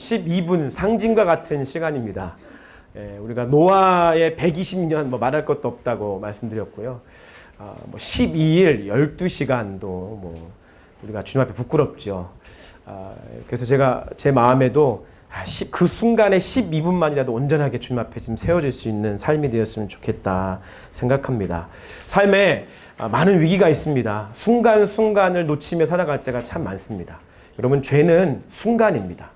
12분 상징과 같은 시간입니다. 우리가 노아의 120년 말할 것도 없다고 말씀드렸고요. 12일 12시간도 우리가 주님 앞에 부끄럽죠. 그래서 제가 제 마음에도 그 순간에 12분만이라도 온전하게 주님 앞에 지금 세워질 수 있는 삶이 되었으면 좋겠다 생각합니다. 삶에 많은 위기가 있습니다. 순간순간을 놓치며 살아갈 때가 참 많습니다. 여러분, 죄는 순간입니다.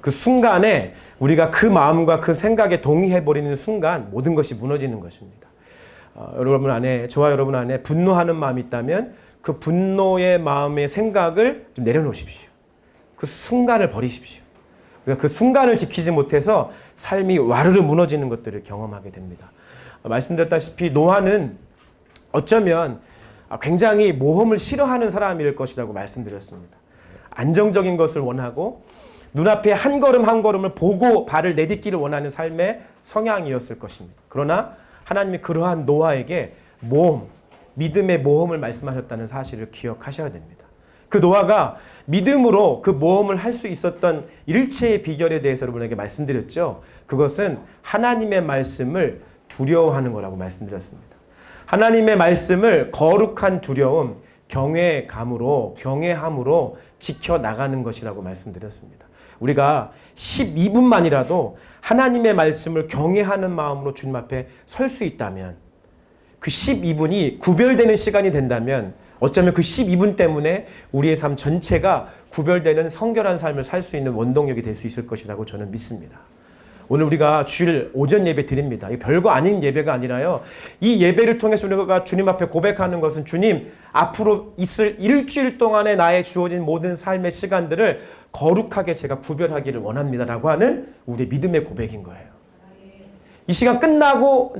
그 순간에 우리가 그 마음과 그 생각에 동의해버리는 순간 모든 것이 무너지는 것입니다. 여러분 안에, 저와 여러분 안에 분노하는 마음이 있다면 그 분노의 마음의 생각을 좀 내려놓으십시오. 그 순간을 버리십시오. 우리가 그 순간을 지키지 못해서 삶이 와르르 무너지는 것들을 경험하게 됩니다. 말씀드렸다시피 노아는 어쩌면 굉장히 모험을 싫어하는 사람일 것이라고 말씀드렸습니다. 안정적인 것을 원하고 눈앞에 한 걸음 한 걸음을 보고 발을 내딛기를 원하는 삶의 성향이었을 것입니다. 그러나 하나님이 그러한 노아에게 모험, 믿음의 모험을 말씀하셨다는 사실을 기억하셔야 됩니다. 그 노아가 믿음으로 그 모험을 할 수 있었던 일체의 비결에 대해서 여러분에게 말씀드렸죠. 그것은 하나님의 말씀을 두려워하는 거라고 말씀드렸습니다. 하나님의 말씀을 거룩한 두려움, 경외함으로 지켜나가는 것이라고 말씀드렸습니다. 우리가 12분만이라도 하나님의 말씀을 경외하는 마음으로 주님 앞에 설 수 있다면, 그 12분이 구별되는 시간이 된다면 어쩌면 그 12분 때문에 우리의 삶 전체가 구별되는 성결한 삶을 살 수 있는 원동력이 될 수 있을 것이라고 저는 믿습니다. 오늘 우리가 주일 오전 예배 드립니다. 이 별거 아닌 예배가 아니라요. 이 예배를 통해서 우리가 주님 앞에 고백하는 것은 주님, 앞으로 있을 일주일 동안에 나의 주어진 모든 삶의 시간들을 거룩하게 제가 구별하기를 원합니다라고 하는 우리의 믿음의 고백인 거예요. 이 시간 끝나고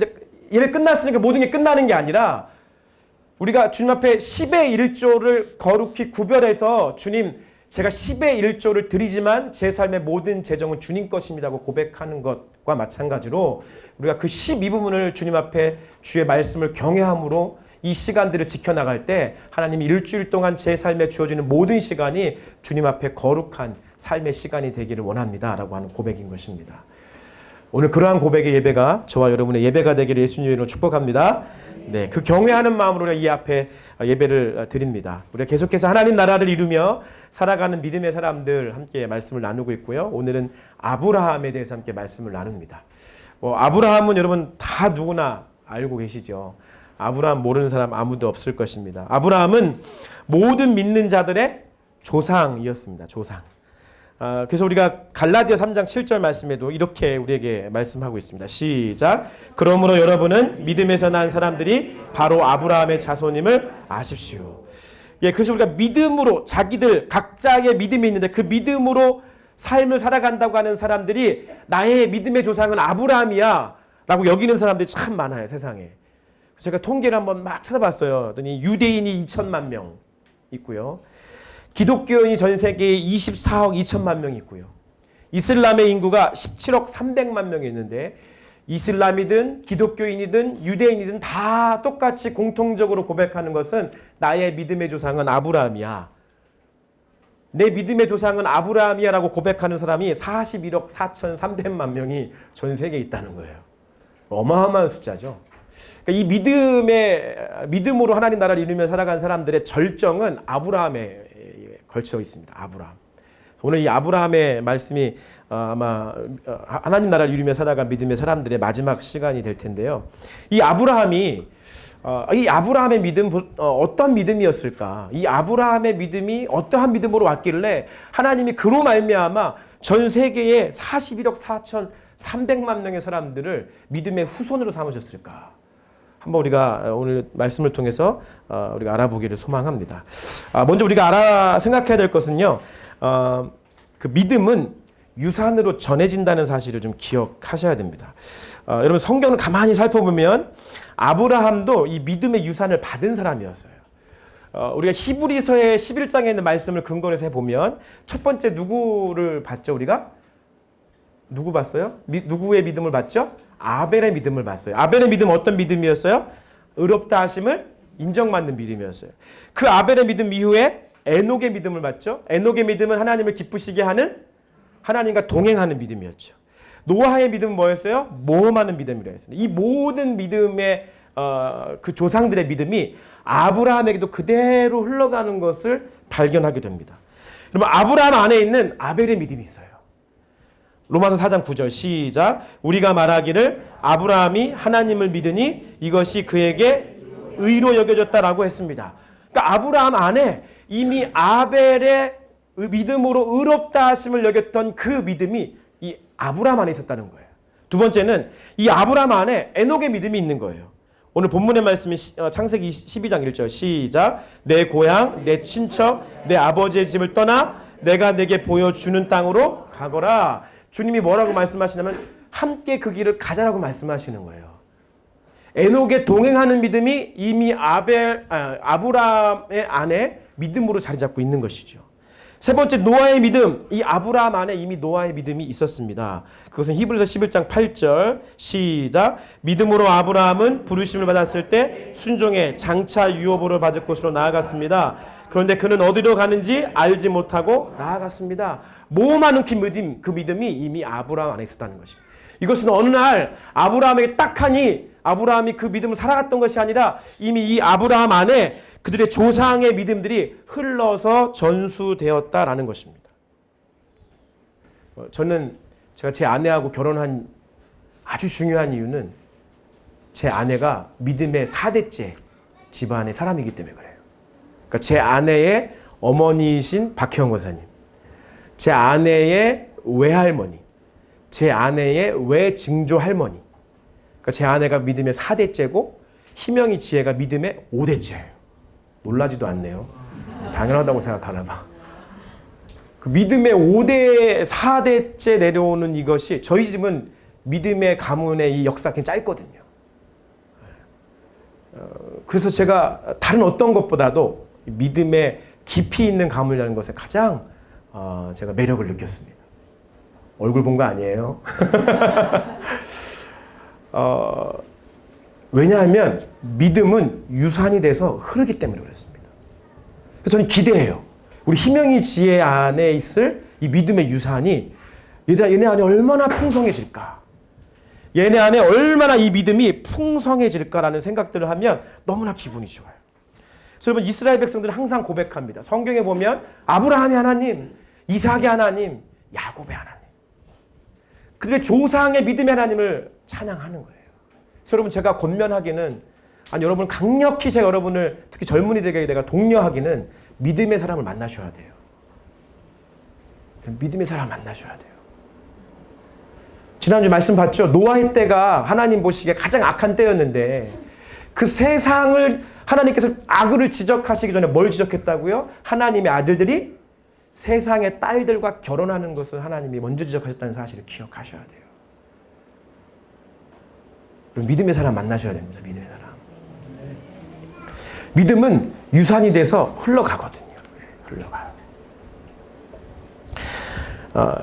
예배 끝났으니까 모든 게 끝나는 게 아니라 우리가 주님 앞에 10의 1조를 거룩히 구별해서 주님, 제가 10의 1조를 드리지만 제 삶의 모든 재정은 주님 것입니다고 고백하는 것과 마찬가지로 우리가 그 12부분을 주님 앞에 주의 말씀을 경외함으로 이 시간들을 지켜나갈 때 하나님이 일주일 동안 제 삶에 주어지는 모든 시간이 주님 앞에 거룩한 삶의 시간이 되기를 원합니다라고 하는 고백인 것입니다. 오늘 그러한 고백의 예배가 저와 여러분의 예배가 되기를 예수님의 이름으로 축복합니다. 네, 그 경외하는 마음으로 우리가 이 앞에 예배를 드립니다. 우리가 계속해서 하나님 나라를 이루며 살아가는 믿음의 사람들 함께 말씀을 나누고 있고요. 오늘은 아브라함에 대해서 함께 말씀을 나눕니다. 아브라함은 여러분 다 누구나 알고 계시죠. 아브라함 모르는 사람 아무도 없을 것입니다. 아브라함은 모든 믿는 자들의 조상이었습니다. 조상. 그래서 우리가 갈라디아 3장 7절 말씀에도 이렇게 우리에게 말씀하고 있습니다. 시작. 그러므로 여러분은 믿음에서 난 사람들이 바로 아브라함의 자손임을 아십시오. 예, 그래서 우리가 믿음으로 자기들 각자의 믿음이 있는데 그 믿음으로 삶을 살아간다고 하는 사람들이 나의 믿음의 조상은 아브라함이야 라고 여기는 사람들이 참 많아요, 세상에. 제가 통계를 한번 막 찾아봤어요. 그랬더니 유대인이 2천만 명 있고요. 기독교인이 전 세계에 24억 2천만 명이 있고요. 이슬람의 인구가 17억 300만 명이 있는데 이슬람이든 기독교인이든 유대인이든 다 똑같이 공통적으로 고백하는 것은 나의 믿음의 조상은 아브라함이야. 내 믿음의 조상은 아브라함이야 라고 고백하는 사람이 41억 4,300만 명이 전 세계에 있다는 거예요. 어마어마한 숫자죠. 그러니까 이 믿음으로 하나님 나라를 이루며 살아간 사람들의 절정은 아브라함에 걸쳐 있습니다. 아브라함. 오늘 이 아브라함의 말씀이 아마 하나님 나라를 이루며 살아간 믿음의 사람들의 마지막 시간이 될 텐데요. 이 아브라함의 믿음 어떤 믿음이었을까? 이 아브라함의 믿음이 어떠한 믿음으로 왔길래 하나님이 그로 말미암아 전 세계에 41억 4,300만 명의 사람들을 믿음의 후손으로 삼으셨을까? 한번 우리가 오늘 말씀을 통해서 우리가 알아보기를 소망합니다. 먼저 우리가 생각해야 될 것은요. 그 믿음은 유산으로 전해진다는 사실을 좀 기억하셔야 됩니다. 여러분 성경을 가만히 살펴보면 아브라함도 이 믿음의 유산을 받은 사람이었어요. 우리가 히브리서의 11장에 있는 말씀을 근거로 해서 해보면 첫 번째 누구를 봤죠? 우리가? 누구 봤어요? 누구의 믿음을 봤죠? 아벨의 믿음을 봤어요. 아벨의 믿음은 어떤 믿음이었어요? 의롭다 하심을 인정받는 믿음이었어요. 그 아벨의 믿음 이후에 에녹의 믿음을 봤죠. 에녹의 믿음은 하나님을 기쁘시게 하는 하나님과 동행하는 믿음이었죠. 노아의 믿음은 뭐였어요? 모험하는 믿음이라 했습니다. 이 모든 믿음의 그 조상들의 믿음이 아브라함에게도 그대로 흘러가는 것을 발견하게 됩니다. 그러면 아브라함 안에 있는 아벨의 믿음이 있어요. 로마서 4장 9절 시작. 우리가 말하기를 아브라함이 하나님을 믿으니 이것이 그에게 의로 여겨졌다라고 했습니다. 그러니까 아브라함 안에 이미 아벨의 믿음으로 의롭다 하심을 여겼던 그 믿음이 이 아브라함 안에 있었다는 거예요. 두 번째는 이 아브라함 안에 에녹의 믿음이 있는 거예요. 오늘 본문의 말씀이 창세기 12장 1절 시작. 내 고향, 내 친척, 내 아버지의 집을 떠나 내가 내게 보여주는 땅으로 가거라. 주님이 뭐라고 말씀하시냐면 함께 그 길을 가자라고 말씀하시는 거예요. 에녹의 동행하는 믿음이 이미 아브라함의 안에 믿음으로 자리 잡고 있는 것이죠. 세 번째 노아의 믿음. 이 아브라함 안에 이미 노아의 믿음이 있었습니다. 그것은 히브리서 11장 8절 시작. 믿음으로 아브라함은 부르심을 받았을 때 순종해 장차 유업으로 받을 곳으로 나아갔습니다. 그런데 그는 어디로 가는지 알지 못하고 나아갔습니다. 모험하는 그 믿음이 이미 아브라함 안에 있었다는 것입니다. 이것은 어느 날 아브라함에게 딱 하니 아브라함이 그 믿음을 살아갔던 것이 아니라 이미 이 아브라함 안에 그들의 조상의 믿음들이 흘러서 전수되었다라는 것입니다. 저는 제가 제 아내하고 결혼한 아주 중요한 이유는 제 아내가 믿음의 4대째 집안의 사람이기 때문에 그래요. 그러니까 제 아내의 어머니이신 박혜영 권사님, 제 아내의 외할머니, 제 아내의 외증조 할머니, 그러니까 제 아내가 믿음의 4대째고 희명이 지혜가 믿음의 5대째예요. 놀라지도 않네요. 당연하다고 생각하나 봐. 그 믿음의 5대, 4대째 내려오는 이것이 저희 집은 믿음의 가문의 이 역사가 굉장히 짧거든요. 그래서 제가 다른 어떤 것보다도 믿음의 깊이 있는 가문이라는 것에 가장 제가 매력을 느꼈습니다. 얼굴 본 거 아니에요. 왜냐하면 믿음은 유산이 돼서 흐르기 때문에 그렇습니다. 그래서 저는 기대해요. 우리 희명이 지혜 안에 있을 이 믿음의 유산이 얘네 안에 얼마나 풍성해질까? 얘네 안에 얼마나 이 믿음이 풍성해질까라는 생각들을 하면 너무나 기분이 좋아요. 그래서 여러분 이스라엘 백성들은 항상 고백합니다. 성경에 보면 아브라함의 하나님, 이삭의 하나님, 야곱의 하나님. 그들의 조상의 믿음의 하나님을 찬양하는 거예요. 그래서 여러분 제가 권면하기는 여러분 강력히 제가 여러분을 특히 젊은이들에게 내가 독려하기는 믿음의 사람을 만나셔야 돼요. 믿음의 사람을 만나셔야 돼요. 지난주 말씀 봤죠? 노아의 때가 하나님 보시기에 가장 악한 때였는데 그 세상을 하나님께서 악을 지적하시기 전에 뭘 지적했다고요? 하나님의 아들들이 세상의 딸들과 결혼하는 것을 하나님이 먼저 지적하셨다는 사실을 기억하셔야 돼요. 믿음의 사람 만나셔야 됩니다. 믿음의 사람. 믿음은 유산이 돼서 흘러가거든요. 흘러가요.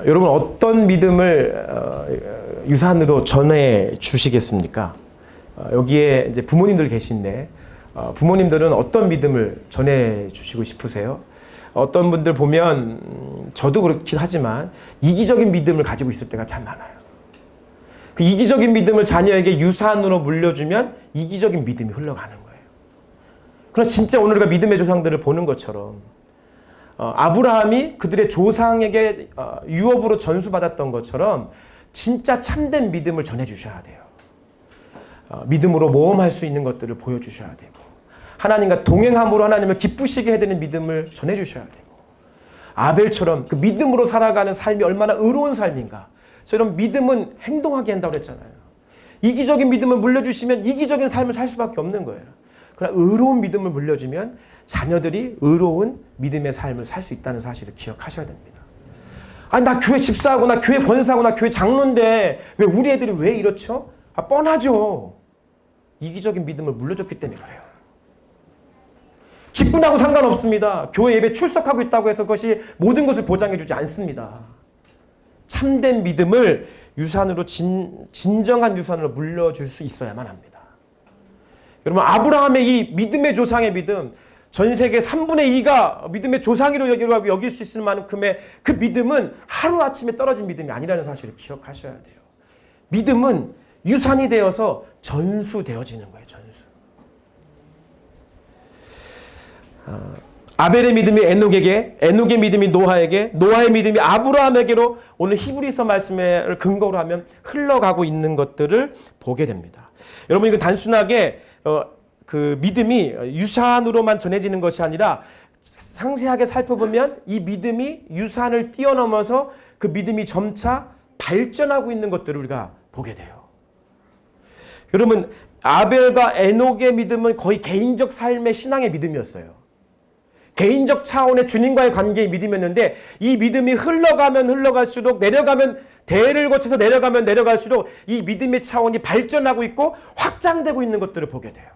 여러분 어떤 믿음을 유산으로 전해 주시겠습니까? 여기에 이제 부모님들 계신데 부모님들은 어떤 믿음을 전해 주시고 싶으세요? 어떤 분들 보면 저도 그렇긴 하지만 이기적인 믿음을 가지고 있을 때가 참 많아요. 그 이기적인 믿음을 자녀에게 유산으로 물려주면 이기적인 믿음이 흘러가는 거예요. 그러나 진짜 오늘 우리가 믿음의 조상들을 보는 것처럼 아브라함이 그들의 조상에게 유업으로 전수받았던 것처럼 진짜 참된 믿음을 전해주셔야 돼요. 믿음으로 모험할 수 있는 것들을 보여주셔야 되고 하나님과 동행함으로 하나님을 기쁘시게 해드리는 믿음을 전해주셔야 되고 아벨처럼 그 믿음으로 살아가는 삶이 얼마나 의로운 삶인가. 그래서 이런 믿음은 행동하게 한다고 그랬잖아요. 이기적인 믿음을 물려주시면 이기적인 삶을 살 수밖에 없는 거예요. 그러나 의로운 믿음을 물려주면 자녀들이 의로운 믿음의 삶을 살 수 있다는 사실을 기억하셔야 됩니다. 나 교회 집사하고 나 교회 권사하고 나 교회 장로인데 왜 우리 애들이 왜 이렇죠? 뻔하죠. 이기적인 믿음을 물려줬기 때문에 그래요. 직분하고 상관없습니다. 교회 예배 출석하고 있다고 해서 그것이 모든 것을 보장해주지 않습니다. 참된 믿음을 유산으로 진정한 유산으로 물려줄 수 있어야만 합니다. 여러분 아브라함의 이 믿음의 조상의 믿음 전 세계 3분의 2가 믿음의 조상이라고 여길 수 있을 만큼의 그 믿음은 하루아침에 떨어진 믿음이 아니라는 사실을 기억하셔야 돼요. 믿음은 유산이 되어서 전수되어지는 거예요. 전수. 아벨의 믿음이 에녹에게, 에녹의 믿음이 노아에게, 노아의 믿음이 아브라함에게로 오늘 히브리서 말씀을 근거로 하면 흘러가고 있는 것들을 보게 됩니다. 여러분, 이거 단순하게 그 믿음이 유산으로만 전해지는 것이 아니라 상세하게 살펴보면 이 믿음이 유산을 뛰어넘어서 그 믿음이 점차 발전하고 있는 것들을 우리가 보게 돼요. 여러분, 아벨과 에녹의 믿음은 거의 개인적 삶의 신앙의 믿음이었어요. 개인적 차원의 주님과의 관계의 믿음이었는데 이 믿음이 흘러가면 흘러갈수록 내려가면 대를 거쳐서 내려가면 내려갈수록 이 믿음의 차원이 발전하고 있고 확장되고 있는 것들을 보게 돼요.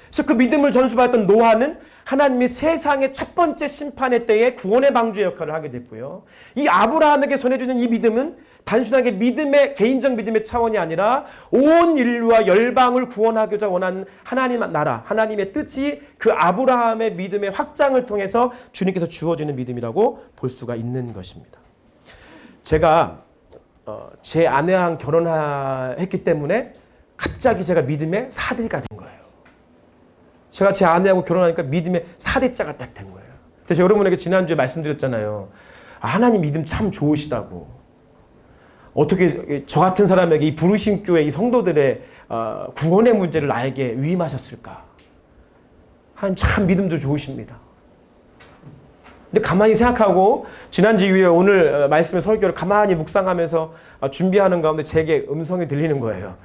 그래서 그 믿음을 전수받았던 노아는 하나님이 세상의 첫 번째 심판의 때에 구원의 방주의 역할을 하게 됐고요. 이 아브라함에게 전해주는 이 믿음은 단순하게 믿음의 개인적 믿음의 차원이 아니라 온 인류와 열방을 구원하고자 원하는 하나님 나라, 하나님의 뜻이 그 아브라함의 믿음의 확장을 통해서 주님께서 주어지는 믿음이라고 볼 수가 있는 것입니다. 제가 제 아내랑 결혼했기 때문에 갑자기 제가 믿음의 4대가 된 거예요. 제가 제 아내하고 결혼하니까 믿음의 4대자가 딱 된 거예요. 그래서 여러분에게 지난주에 말씀드렸잖아요. 하나님 믿음 참 좋으시다고. 어떻게 저 같은 사람에게 이 부르심 교회 이 성도들의 구원의 문제를 나에게 위임하셨을까? 하나님 참 믿음도 좋으십니다. 근데 가만히 생각하고 지난주 이후에 오늘 말씀의 설교를 가만히 묵상하면서 준비하는 가운데 제게 음성이 들리는 거예요.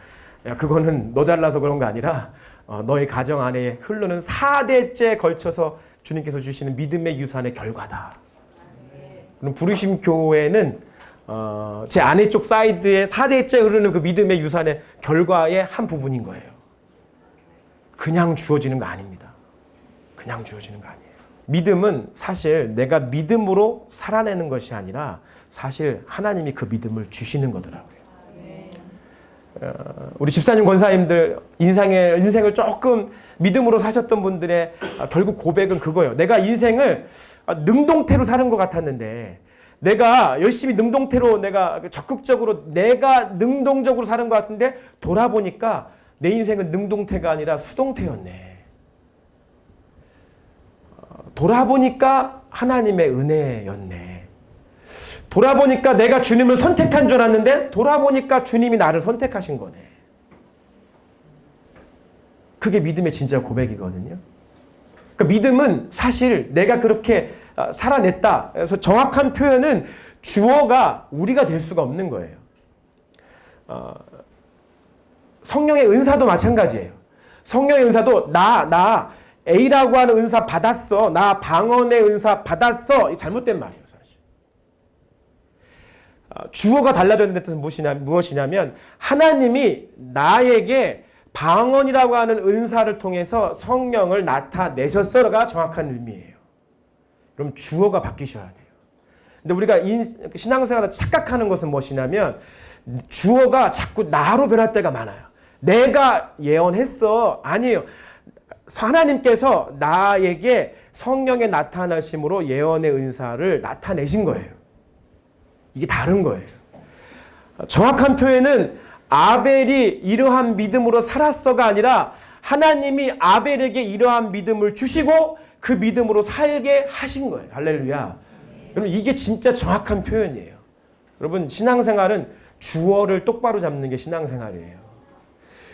야, 그거는 너 잘나서 그런 거 아니라 너의 가정 안에 흐르는 4대째 걸쳐서 주님께서 주시는 믿음의 유산의 결과다. 그럼 부르심 교회는 제 아내 쪽 사이드에 4대째 흐르는 그 믿음의 유산의 결과의 한 부분인 거예요. 그냥 주어지는 거 아닙니다. 그냥 주어지는 거 아니에요. 믿음은 사실 내가 믿음으로 살아내는 것이 아니라 사실 하나님이 그 믿음을 주시는 거더라고요. 우리 집사님 권사님들 인생을 조금 믿음으로 사셨던 분들의 결국 고백은 그거예요. 내가 인생을 능동태로 사는 것 같았는데 내가 열심히 능동태로 내가 적극적으로 내가 능동적으로 사는 것 같은데 돌아보니까 내 인생은 능동태가 아니라 수동태였네. 돌아보니까 하나님의 은혜였네. 돌아보니까 내가 주님을 선택한 줄 알았는데 돌아보니까 주님이 나를 선택하신 거네. 그게 믿음의 진짜 고백이거든요. 그러니까 믿음은 사실 내가 그렇게 살아냈다. 그래서 정확한 표현은 주어가 우리가 될 수가 없는 거예요. 성령의 은사도 마찬가지예요. 성령의 은사도 나 A라고 하는 은사 받았어. 나 방언의 은사 받았어. 이 잘못된 말이에요. 주어가 달라졌는데 뜻은 무엇이냐면 하나님이 나에게 방언이라고 하는 은사를 통해서 성령을 나타내셨어가 정확한 의미예요. 그럼 주어가 바뀌셔야 돼요. 근데 우리가 신앙생활에 착각하는 것은 무엇이냐면 주어가 자꾸 나로 변할 때가 많아요. 내가 예언했어. 아니에요. 하나님께서 나에게 성령의 나타나심으로 예언의 은사를 나타내신 거예요. 이게 다른 거예요. 정확한 표현은 아벨이 이러한 믿음으로 살았어가 아니라 하나님이 아벨에게 이러한 믿음을 주시고 그 믿음으로 살게 하신 거예요. 할렐루야. 여러분 이게 진짜 정확한 표현이에요. 여러분 신앙생활은 주어를 똑바로 잡는 게 신앙생활이에요.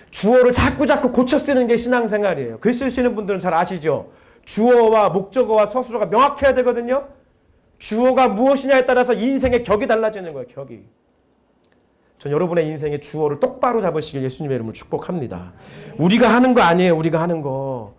주어를 자꾸 고쳐 쓰는 게 신앙생활이에요. 글 쓰시는 분들은 잘 아시죠? 주어와 목적어와 서술어가 명확해야 되거든요. 주어가 무엇이냐에 따라서 인생의 격이 달라지는 거예요. 격이. 전 여러분의 인생의 주어를 똑바로 잡으시길 예수님의 이름으로 축복합니다. 우리가 하는 거 아니에요. 우리가 하는 거.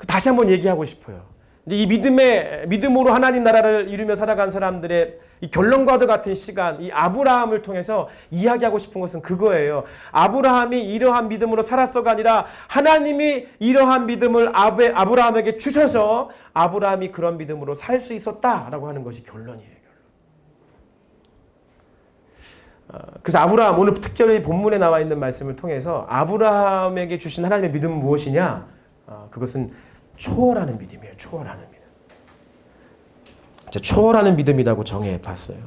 다시 한번 얘기하고 싶어요. 이 믿음으로 하나님 나라를 이루며 살아간 사람들의 이 결론과도 같은 시간, 이 아브라함을 통해서 이야기하고 싶은 것은 그거예요. 아브라함이 이러한 믿음으로 살았어가 아니라 하나님이 이러한 믿음을 아브라함에게 주셔서 아브라함이 그런 믿음으로 살 수 있었다라고 하는 것이 결론이에요. 그래서 아브라함, 오늘 특별히 본문에 나와 있는 말씀을 통해서 아브라함에게 주신 하나님의 믿음은 무엇이냐? 그것은 초월하는 믿음이에요. 초월하는 믿음. 초월하는 믿음이라고 정해봤어요.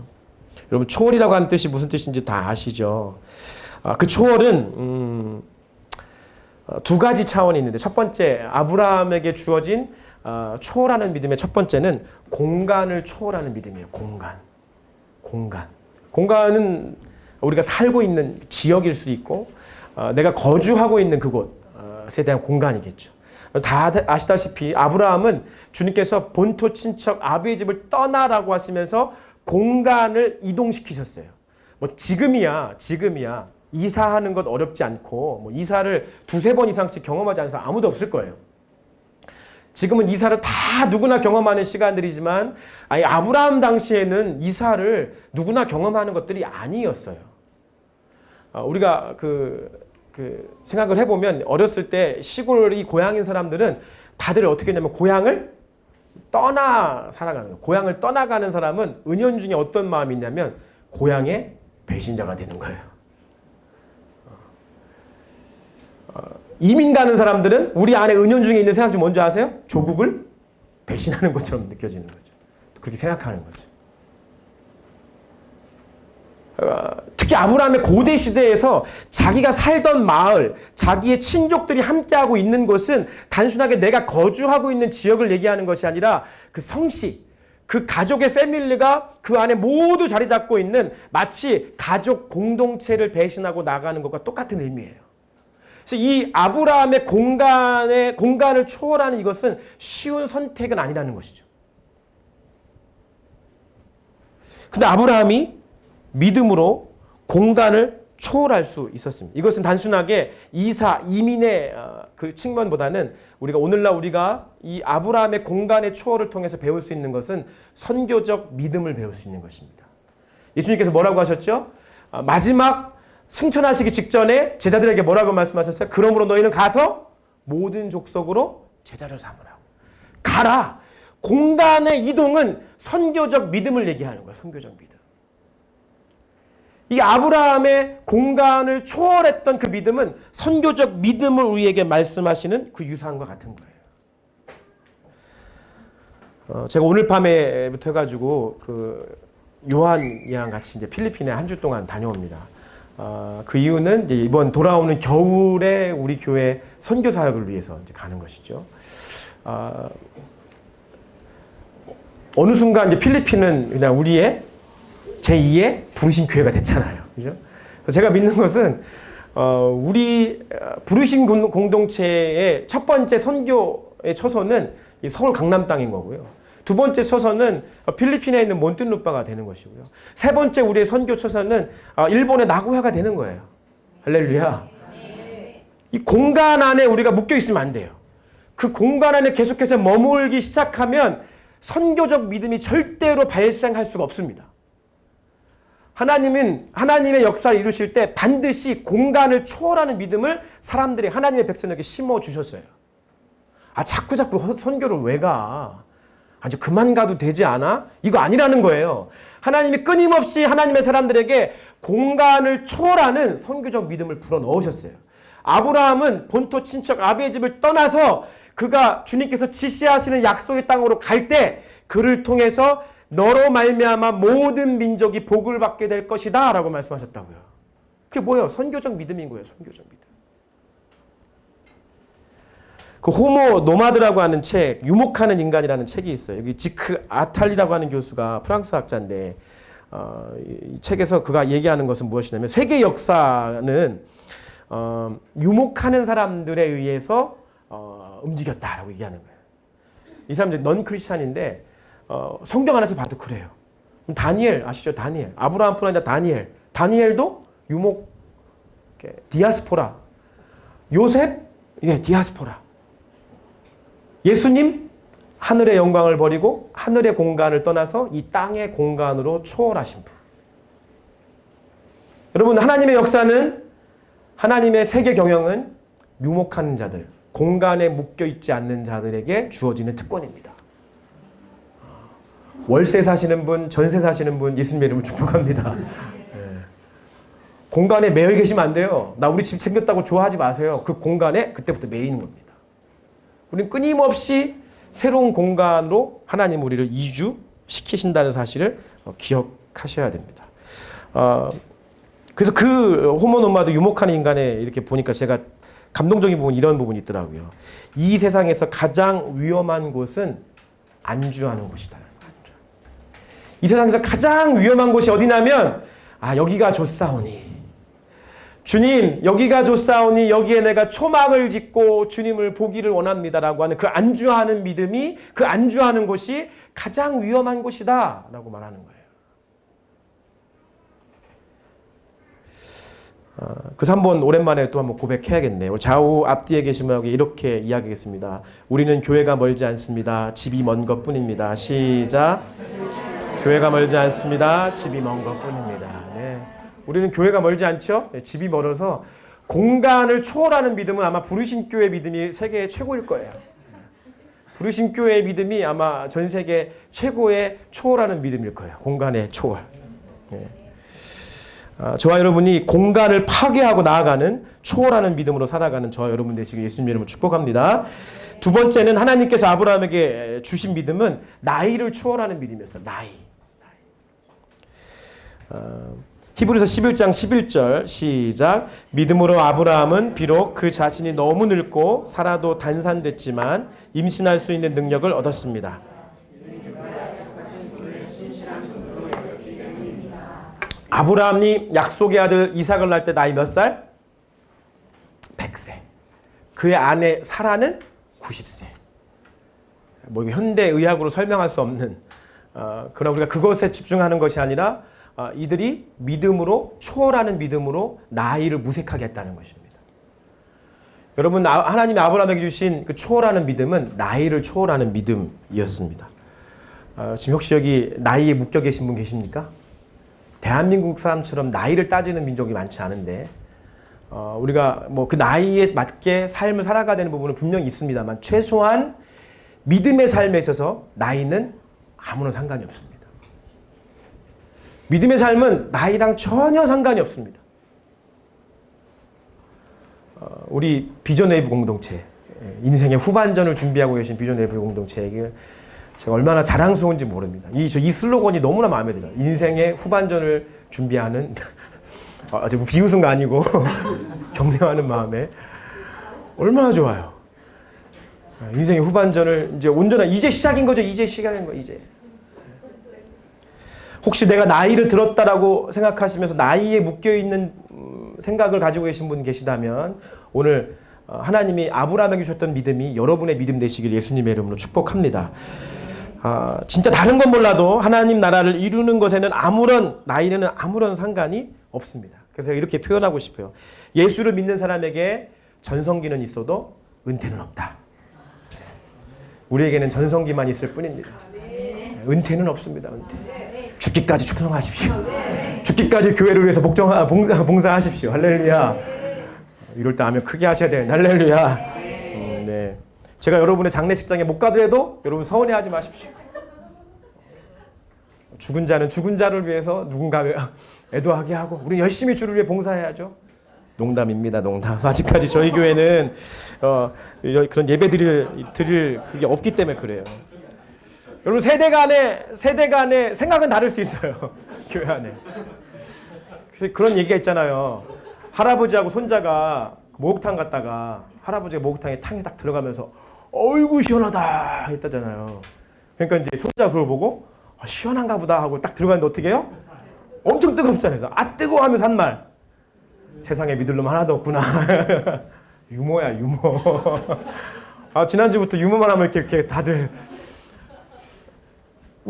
여러분 초월이라고 하는 뜻이 무슨 뜻인지 다 아시죠? 그 초월은 두 가지 차원이 있는데 첫 번째 아브라함에게 주어진 초월하는 믿음의 첫 번째는 공간을 초월하는 믿음이에요. 공간은 우리가 살고 있는 지역일 수 있고 내가 거주하고 있는 그곳에 대한 공간이겠죠. 다 아시다시피 아브라함은 주님께서 본토 친척 아비의 집을 떠나라고 하시면서 공간을 이동시키셨어요. 뭐 지금이야 이사하는 것 어렵지 않고 뭐 이사를 두세 번 이상씩 경험하지 않은 사람 아무도 없을 거예요. 지금은 이사를 다 누구나 경험하는 시간들이지만 아브라함 당시에는 이사를 누구나 경험하는 것들이 아니었어요. 우리가 생각을 해보면 어렸을 때 시골이 고향인 사람들은 다들 어떻게 했냐면 고향을 떠나 살아가는 거예요. 고향을 떠나가는 사람은 은연중에 어떤 마음이 있냐면 고향의 배신자가 되는 거예요. 이민 가는 사람들은 우리 안에 은연중에 있는 생각 좀 뭔지 아세요? 조국을 배신하는 것처럼 느껴지는 거죠. 그렇게 생각하는 거죠. 특히 아브라함의 고대 시대에서 자기가 살던 마을, 자기의 친족들이 함께하고 있는 곳은 단순하게 내가 거주하고 있는 지역을 얘기하는 것이 아니라 그 성씨, 그 가족의 패밀리가 그 안에 모두 자리 잡고 있는 마치 가족 공동체를 배신하고 나가는 것과 똑같은 의미예요. 그래서 이 아브라함의 공간을 초월하는 이것은 쉬운 선택은 아니라는 것이죠. 근데 아브라함이 믿음으로 공간을 초월할 수 있었습니다. 이것은 단순하게 이민의 그 측면보다는 우리가 이 아브라함의 공간의 초월을 통해서 배울 수 있는 것은 선교적 믿음을 배울 수 있는 것입니다. 예수님께서 뭐라고 하셨죠? 마지막 승천하시기 직전에 제자들에게 뭐라고 말씀하셨어요? 그러므로 너희는 가서 모든 족속으로 제자를 삼으라고. 가라! 공간의 이동은 선교적 믿음을 얘기하는 거예요. 선교적 믿음. 이 아브라함의 공간을 초월했던 그 믿음은 선교적 믿음을 우리에게 말씀하시는 그 유사함과 같은 거예요. 제가 오늘 밤에부터 해가지고 그 요한이랑 같이 이제 필리핀에 한 주 동안 다녀옵니다. 그 이유는 이제 이번 돌아오는 겨울에 우리 교회 선교 사역을 위해서 이제 가는 것이죠. 어느 순간 이제 필리핀은 그냥 우리의 제2의 부르심 교회가 됐잖아요. 그죠? 제가 믿는 것은, 우리 부르심 공동체의 첫 번째 선교의 처소는 이 서울 강남 땅인 거고요. 두 번째 처소는 필리핀에 있는 몬틴루파가 되는 것이고요. 세 번째 우리의 선교 처소는 일본의 나고야가 되는 거예요. 할렐루야. 이 공간 안에 우리가 묶여 있으면 안 돼요. 그 공간 안에 계속해서 머물기 시작하면 선교적 믿음이 절대로 발생할 수가 없습니다. 하나님은 하나님의 역사를 이루실 때 반드시 공간을 초월하는 믿음을 사람들이 하나님의 백성에게 심어주셨어요. 자꾸 선교를 왜 가? 아주 그만 가도 되지 않아? 이거 아니라는 거예요. 하나님이 끊임없이 하나님의 사람들에게 공간을 초월하는 선교적 믿음을 불어넣으셨어요. 아브라함은 본토 친척 아비의 집을 떠나서 그가 주님께서 지시하시는 약속의 땅으로 갈 때 그를 통해서 너로 말미암아 모든 민족이 복을 받게 될 것이다 라고 말씀하셨다고요. 그게 뭐예요? 선교적 믿음인 거예요. 선교적 믿음. 그 호모 노마드라고 하는 책, 유목하는 인간이라는 책이 있어요. 여기 지크 아탈리라고 하는 교수가 프랑스 학자인데 이 책에서 그가 얘기하는 것은 무엇이냐면 세계 역사는 유목하는 사람들에 의해서 움직였다라고 얘기하는 거예요. 이 사람들 넌 크리스찬인데 성경 안에서 봐도 그래요. 다니엘 아시죠? 다니엘. 아브라함뿐 아니라 다니엘도 유목 디아스포라. 요셉 디아스포라. 예수님 하늘의 영광을 버리고 하늘의 공간을 떠나서 이 땅의 공간으로 초월하신 분. 여러분 하나님의 역사는 하나님의 세계 경영은 유목하는 자들, 공간에 묶여있지 않는 자들에게 주어지는 특권입니다. 월세 사시는 분, 전세 사시는 분 예수님의 이름을 축복합니다. 네. 공간에 매여 계시면 안 돼요. 나 우리 집 생겼다고 좋아하지 마세요. 그 공간에 그때부터 매이는 겁니다. 우리는 끊임없이 새로운 공간으로 하나님 우리를 이주시키신다는 사실을 기억하셔야 됩니다. 그래서 그 호모노마드 유목하는 인간에 이렇게 보니까 제가 감동적인 부분 이런 부분이 있더라고요. 이 세상에서 가장 위험한 곳은 안주하는 곳이다. 이 세상에서 가장 위험한 곳이 어디냐면 여기가 좋사오니 주님 여기가 좋사오니 여기에 내가 초막을 짓고 주님을 보기를 원합니다라고 하는 그 안주하는 믿음이 그 안주하는 곳이 가장 위험한 곳이다 라고 말하는 거예요. 그래서 한번 오랜만에 또 한번 고백해야겠네요. 좌우 앞뒤에 계신 분에게 이렇게 이야기하겠습니다. 우리는 교회가 멀지 않습니다. 집이 먼 것뿐입니다. 시작. 교회가 멀지 않습니다. 집이 먼 것뿐입니다. 네. 우리는 교회가 멀지 않죠? 네, 집이 멀어서 공간을 초월하는 믿음은 아마 부르심 교회 믿음이 세계 최고일 거예요. 부르심 교회의 믿음이 아마 전 세계 최고의 초월하는 믿음일 거예요. 공간의 초월. 네. 저와 여러분이 공간을 파괴하고 나아가는 초월하는 믿음으로 살아가는 저와 여러분 되시길 예수님 이름으로 축복합니다. 두 번째는 하나님께서 아브라함에게 주신 믿음은 나이를 초월하는 믿음이었어요. 나이. 히브리서 11장 11절 시작. 믿음으로 아브라함은 비록 그 자신이 너무 늙고 살아도 단산됐지만 임신할 수 있는 능력을 얻었습니다. 아브라함이 약속의 아들 이삭을 낳을 때 나이 몇 살? 100세. 그의 아내 사라는 90세. 뭐 현대 의학으로 설명할 수 없는 그러나 우리가 그것에 집중하는 것이 아니라 이들이 믿음으로 초월하는 믿음으로 나이를 무색하게 했다는 것입니다. 여러분 하나님이 아브라함에게 주신 그 초월하는 믿음은 나이를 초월하는 믿음이었습니다. 지금 혹시 여기 나이에 묶여 계신 분 계십니까? 대한민국 사람처럼 나이를 따지는 민족이 많지 않은데 우리가 뭐 그 나이에 맞게 삶을 살아가야 되는 부분은 분명히 있습니다만 최소한 믿음의 삶에 있어서 나이는 아무런 상관이 없습니다. 믿음의 삶은 나이랑 전혀 상관이 없습니다. 우리 비전 웨이브 공동체, 인생의 후반전을 준비하고 계신 비전 웨이브 공동체에게 제가 얼마나 자랑스러운지 모릅니다. 이 슬로건이 너무나 마음에 들어요. 인생의 후반전을 준비하는 뭐 비웃은 거 아니고 격려하는 마음에 얼마나 좋아요. 인생의 후반전을 이제 온전한 이제 시작인 거죠. 이제 시작인 거 이제. 혹시 내가 나이를 들었다라고 생각하시면서 나이에 묶여 있는 생각을 가지고 계신 분 계시다면 오늘 하나님이 아브라함에게 주셨던 믿음이 여러분의 믿음 되시길 예수님의 이름으로 축복합니다. 진짜 다른 건 몰라도 하나님 나라를 이루는 것에는 나이는 아무런 상관이 없습니다. 그래서 이렇게 표현하고 싶어요. 예수를 믿는 사람에게 전성기는 있어도 은퇴는 없다. 우리에게는 전성기만 있을 뿐입니다. 은퇴는 없습니다. 은퇴. 죽기까지 충성하십시오. 죽기까지 교회를 위해서 봉사하십시오. 할렐루야. 이럴 때 아멘 크게 하셔야 돼요. 할렐루야. 네. 제가 여러분의 장례식장에 못 가더라도 여러분 서운해하지 마십시오. 죽은 자는 죽은 자를 위해서 누군가 애도하게 하고 우리 열심히 주를 위해 봉사해야죠. 농담입니다. 농담. 아직까지 저희 교회는 그런 예배 드릴 그게 없기 때문에 그래요. 여러분 세대 간의 생각은 다를 수 있어요. 교회 안에. 그래서 그런 얘기가 있잖아요. 할아버지하고 손자가 목욕탕 갔다가 할아버지가 목욕탕에 탕에 딱 들어가면서 어이구 시원하다 했다잖아요. 그러니까 이제 손자가 그걸 보고 시원한가 보다 하고 딱 들어갔는데 어떻게 해요? 엄청 뜨겁잖아요. 뜨거워 하면서 한 말. 세상에 믿을 놈 하나도 없구나. 유머야 유머. 지난주부터 유머만 하면 이렇게 다들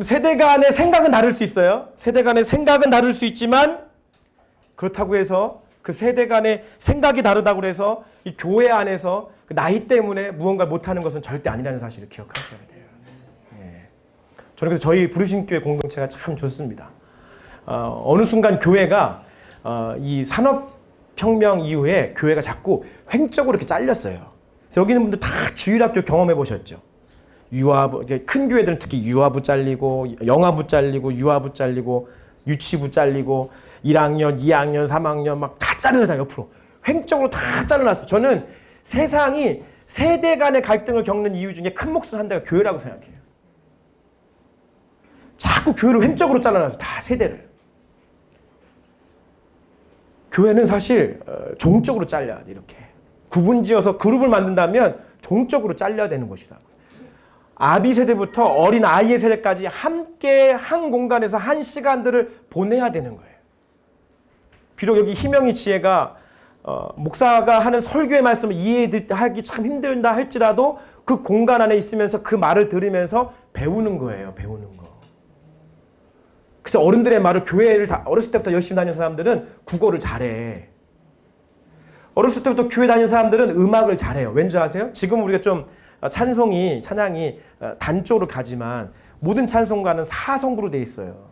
세대 간의 생각은 다를 수 있어요. 세대 간의 생각은 다를 수 있지만 그렇다고 해서 그 세대 간의 생각이 다르다고 해서 이 교회 안에서 그 나이 때문에 무언가 못하는 것은 절대 아니라는 사실을 기억하셔야 돼요. 저는 그래서 저희 부르심교회 공동체가 참 좋습니다. 어느 순간 교회가 이 산업혁명 이후에 교회가 자꾸 횡적으로 이렇게 잘렸어요. 그래서 여기 있는 분들 다 주일학교 경험해 보셨죠? 유아부, 큰 교회들은 특히 유아부 잘리고 영아부 잘리고 유아부 잘리고 유치부 잘리고 1학년, 2학년, 3학년 막 다 자르다 옆으로 횡적으로 다 잘라놨어요. 저는 세상이 세대 간의 갈등을 겪는 이유 중에 큰 몫을 한다가 교회라고 생각해요. 자꾸 교회를 왼쪽으로 잘라놔서 다 세대를. 교회는 사실 종적으로 잘려야 돼. 이렇게 구분지어서 그룹을 만든다면 종적으로 잘려야 되는 것이라고. 아비 세대부터 어린 아이의 세대까지 함께 한 공간에서 한 시간들을 보내야 되는 거예요. 비록 여기 희명이 지혜가 목사가 하는 설교의 말씀을 이해하기 참 힘들다 할지라도 그 공간 안에 있으면서 그 말을 들으면서 배우는 거예요. 배우는 거. 그래서 어른들의 말을 교회를 어렸을 때부터 열심히 다니는 사람들은 국어를 잘해. 어렸을 때부터 교회 다니는 사람들은 음악을 잘해요. 왠지 아세요? 지금 우리가 좀 찬양이 단조로 가지만 모든 찬송가는 사성부로 돼 있어요.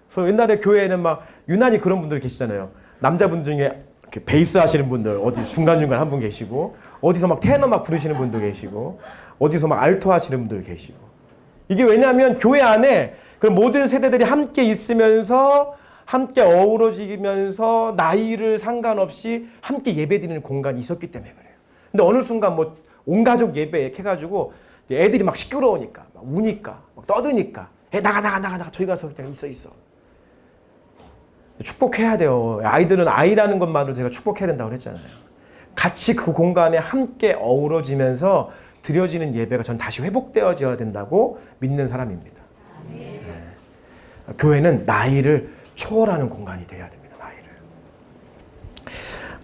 그래서 옛날에 교회에는 막 유난히 그런 분들 계시잖아요. 남자분 중에 이렇게 베이스 하시는 분들 어디 중간중간 한 분 계시고 어디서 막 테너 막 부르시는 분도 계시고 어디서 막 알토 하시는 분들 계시고 이게 왜냐하면 교회 안에 그런 모든 세대들이 함께 있으면서 함께 어우러지면서 나이를 상관없이 함께 예배드리는 공간이 있었기 때문에 그래요. 근데 어느 순간 뭐 온 가족 예배 이렇게 해가지고 애들이 막 시끄러우니까 막 우니까 막 떠드니까 나가 저기 가서 그냥 있어. 축복해야 돼요. 아이들은 아이라는 것만으로 제가 축복해야 된다고 그랬잖아요. 같이 그 공간에 함께 어우러지면서 드려지는 예배가 전 다시 회복되어져야 된다고 믿는 사람입니다. 네. 교회는 나이를 초월하는 공간이 돼야 됩니다.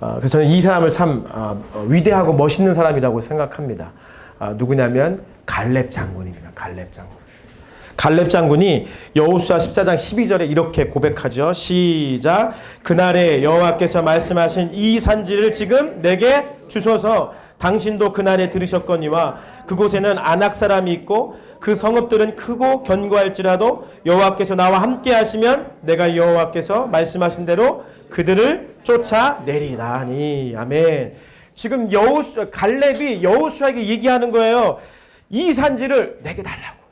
그래서 저는 이 사람을 참 위대하고 멋있는 사람이라고 생각합니다. 누구냐면 갈렙 장군입니다. 갈렙 장군. 갈렙 장군이 여호수아 14장 12절에 이렇게 고백하죠. 시작. 그날에 여호와께서 말씀하신 이 산지를 지금 내게 주소서. 당신도 그날에 들으셨거니와 그곳에는 아낙 사람이 있고 그 성읍들은 크고 견고할지라도 여호와께서 나와 함께 하시면 내가 여호와께서 말씀하신 대로 그들을 쫓아내리라니. 아멘. 지금 갈렙이 여호수아에게 얘기하는 거예요. 이 산지를 내게 달라고.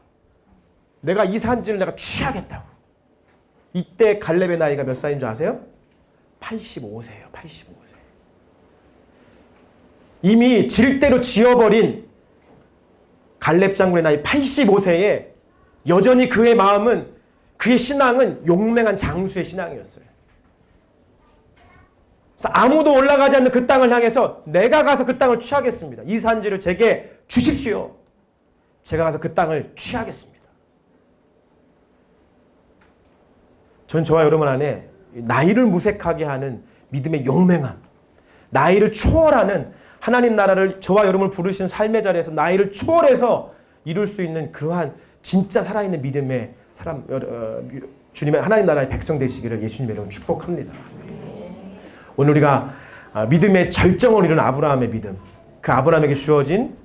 내가 이 산지를 내가 취하겠다고. 이때 갈렙의 나이가 몇 살인 줄 아세요? 85세예요. 85세. 이미 질대로 지어버린 갈렙 장군의 나이 85세에 여전히 그의 마음은, 그의 신앙은 용맹한 장수의 신앙이었어요. 그래서 아무도 올라가지 않는 그 땅을 향해서 내가 가서 그 땅을 취하겠습니다. 이 산지를 제게 주십시오. 제가 가서 그 땅을 취하겠습니다. 전 저와 여러분 안에 나이를 무색하게 하는 믿음의 용맹함, 나이를 초월하는 하나님 나라를 저와 여러분을 부르신 삶의 자리에서 나이를 초월해서 이룰 수 있는 그러한 진짜 살아있는 믿음의 사람, 주님의 하나님 나라의 백성 되시기를 예수님의 이름으로 축복합니다. 오늘 우리가 믿음의 절정을 이룬 아브라함의 믿음, 그 아브라함에게 주어진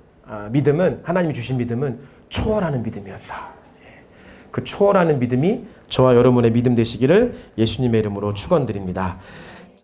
믿음은, 하나님이 주신 믿음은 초월하는 믿음이었다. 그 초월하는 믿음이 저와 여러분의 믿음 되시기를 예수님의 이름으로 축원드립니다.